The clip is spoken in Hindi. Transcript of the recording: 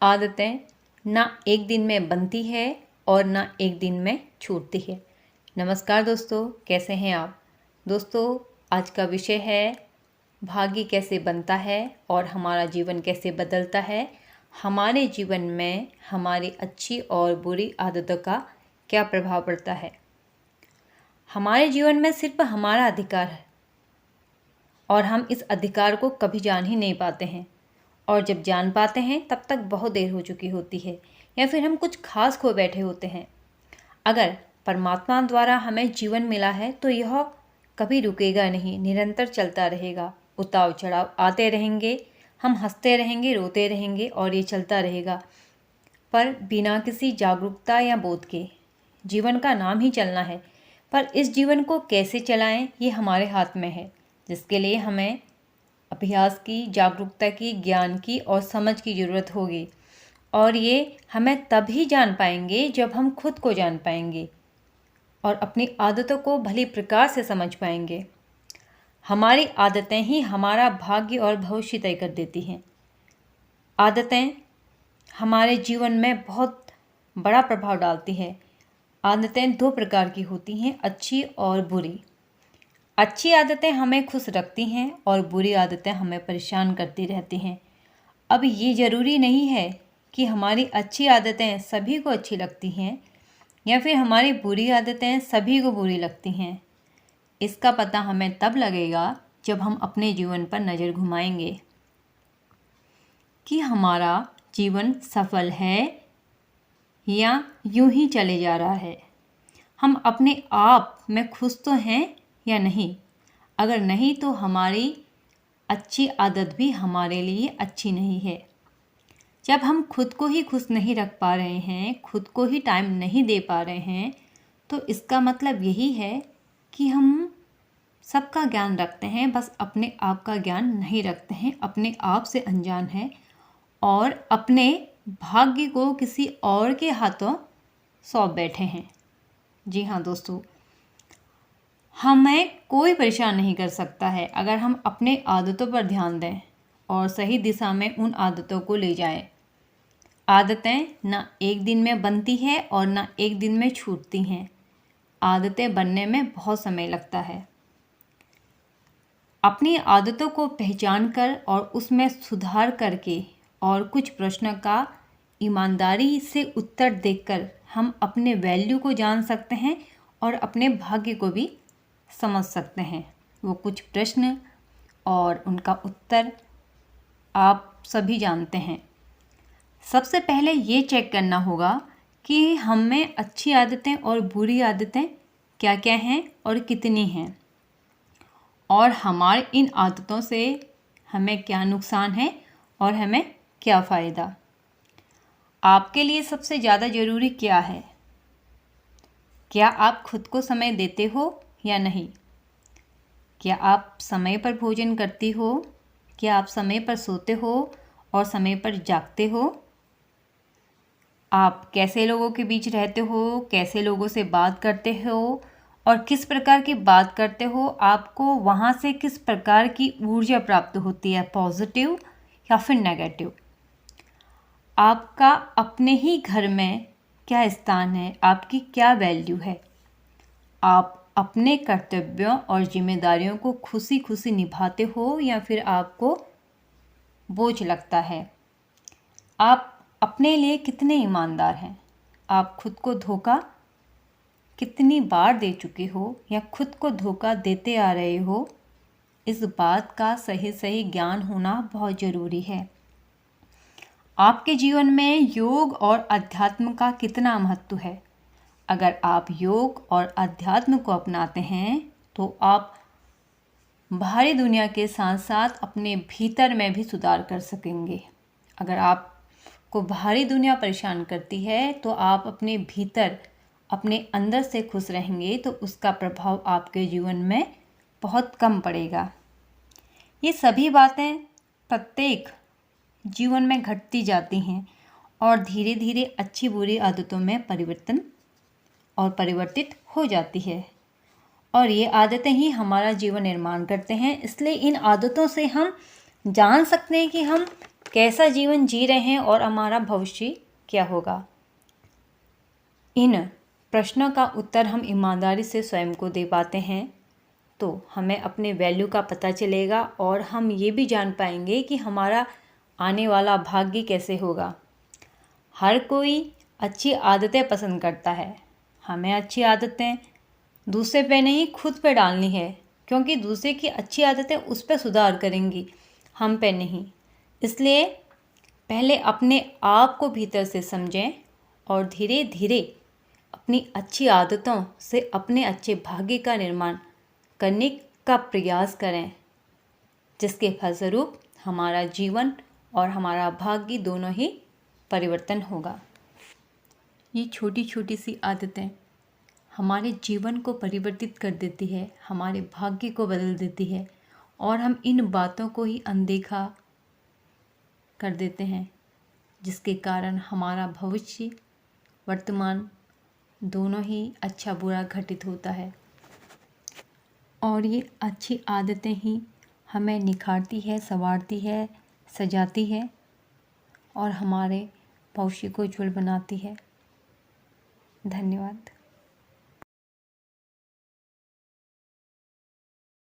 आदतें ना एक दिन में बनती है और ना एक दिन में छूटती है। नमस्कार दोस्तों, कैसे हैं आप? दोस्तों, आज का विषय है भाग्य कैसे बनता है और हमारा जीवन कैसे बदलता है। हमारे जीवन में हमारी अच्छी और बुरी आदतों का क्या प्रभाव पड़ता है। हमारे जीवन में सिर्फ हमारा अधिकार है और हम इस अधिकार को कभी जान ही नहीं पाते हैं, और जब जान पाते हैं तब तक बहुत देर हो चुकी होती है या फिर हम कुछ खास खो बैठे होते हैं। अगर परमात्मा द्वारा हमें जीवन मिला है तो यह कभी रुकेगा नहीं, निरंतर चलता रहेगा। उतार चढ़ाव आते रहेंगे, हम हंसते रहेंगे, रोते रहेंगे और ये चलता रहेगा, पर बिना किसी जागरूकता या बोध के। जीवन का नाम ही चलना है, पर इस जीवन को कैसे चलाएं ये हमारे हाथ में है, जिसके लिए हमें अभ्यास की, जागरूकता की, ज्ञान की और समझ की ज़रूरत होगी। और ये हमें तभी जान पाएंगे जब हम खुद को जान पाएंगे और अपनी आदतों को भली प्रकार से समझ पाएंगे। हमारी आदतें ही हमारा भाग्य और भविष्य तय कर देती हैं। आदतें हमारे जीवन में बहुत बड़ा प्रभाव डालती हैं। आदतें दो प्रकार की होती हैं, अच्छी और बुरी। अच्छी आदतें हमें खुश रखती हैं और बुरी आदतें हमें परेशान करती रहती हैं। अब ये ज़रूरी नहीं है कि हमारी अच्छी आदतें सभी को अच्छी लगती हैं या फिर हमारी बुरी आदतें सभी को बुरी लगती हैं। इसका पता हमें तब लगेगा जब हम अपने जीवन पर नज़र घुमाएंगे कि हमारा जीवन सफल है या यूं ही चले जा रहा है। हम अपने आप में खुश तो हैं या नहीं। अगर नहीं तो हमारी अच्छी आदत भी हमारे लिए अच्छी नहीं है। जब हम खुद को ही खुश नहीं रख पा रहे हैं, खुद को ही टाइम नहीं दे पा रहे हैं, तो इसका मतलब यही है कि हम सबका ज्ञान रखते हैं, बस अपने आप का ज्ञान नहीं रखते हैं, अपने आप से अनजान है और अपने भाग्य को किसी और के हाथों सौंप बैठे हैं। जी हाँ दोस्तों, हमें कोई परेशान नहीं कर सकता है अगर हम अपने आदतों पर ध्यान दें और सही दिशा में उन आदतों को ले जाएं। आदतें ना एक दिन में बनती है और ना एक दिन में छूटती हैं। आदतें बनने में बहुत समय लगता है। अपनी आदतों को पहचान कर और उसमें सुधार करके और कुछ प्रश्न का ईमानदारी से उत्तर देकर हम अपने वैल्यू को जान सकते हैं और अपने भाग्य को भी समझ सकते हैं। वो कुछ प्रश्न और उनका उत्तर आप सभी जानते हैं। सबसे पहले ये चेक करना होगा कि हम में अच्छी आदतें और बुरी आदतें क्या क्या हैं और कितनी हैं, और हमारे इन आदतों से हमें क्या नुकसान है और हमें क्या फ़ायदा। आपके लिए सबसे ज़्यादा ज़रूरी क्या है? क्या आप खुद को समय देते हो या नहीं? क्या आप समय पर भोजन करती हो? क्या आप समय पर सोते हो और समय पर जागते हो? आप कैसे लोगों के बीच रहते हो? कैसे लोगों से बात करते हो और किस प्रकार की बात करते हो? आपको वहाँ से किस प्रकार की ऊर्जा प्राप्त होती है, पॉजिटिव या फिर नेगेटिव? आपका अपने ही घर में क्या स्थान है? आपकी क्या वैल्यू है? आप अपने कर्तव्यों और जिम्मेदारियों को खुशी खुशी निभाते हो या फिर आपको बोझ लगता है? आप अपने लिए कितने ईमानदार हैं? आप खुद को धोखा कितनी बार दे चुके हो या खुद को धोखा देते आ रहे हो? इस बात का सही सही ज्ञान होना बहुत ज़रूरी है। आपके जीवन में योग और अध्यात्म का कितना महत्व है? अगर आप योग और अध्यात्म को अपनाते हैं तो आप बाहरी दुनिया के साथ साथ अपने भीतर में भी सुधार कर सकेंगे। अगर आपको बाहरी दुनिया परेशान करती है तो आप अपने भीतर, अपने अंदर से खुश रहेंगे तो उसका प्रभाव आपके जीवन में बहुत कम पड़ेगा। ये सभी बातें प्रत्येक जीवन में घटती जाती हैं और धीरे धीरे अच्छी बुरी आदतों में परिवर्तित हो जाती है, और ये आदतें ही हमारा जीवन निर्माण करते हैं। इसलिए इन आदतों से हम जान सकते हैं कि हम कैसा जीवन जी रहे हैं और हमारा भविष्य क्या होगा। इन प्रश्नों का उत्तर हम ईमानदारी से स्वयं को दे पाते हैं तो हमें अपने वैल्यू का पता चलेगा और हम ये भी जान पाएंगे कि हमारा आने वाला भाग्य कैसे होगा। हर कोई अच्छी आदतें पसंद करता है। हमें अच्छी आदतें दूसरे पे नहीं खुद पे डालनी है, क्योंकि दूसरे की अच्छी आदतें उस पर सुधार करेंगी, हम पे नहीं। इसलिए पहले अपने आप को भीतर से समझें और धीरे धीरे अपनी अच्छी आदतों से अपने अच्छे भाग्य का निर्माण करने का प्रयास करें, जिसके फलस्वरूप हमारा जीवन और हमारा भाग्य दोनों ही परिवर्तन होगा। ये छोटी छोटी सी आदतें हमारे जीवन को परिवर्तित कर देती है, हमारे भाग्य को बदल देती है और हम इन बातों को ही अनदेखा कर देते हैं, जिसके कारण हमारा भविष्य वर्तमान दोनों ही अच्छा बुरा घटित होता है। और ये अच्छी आदतें ही हमें निखारती है, संवारती है, सजाती है और हमारे भविष्य को उज्ज्वल बनाती है। धन्यवाद।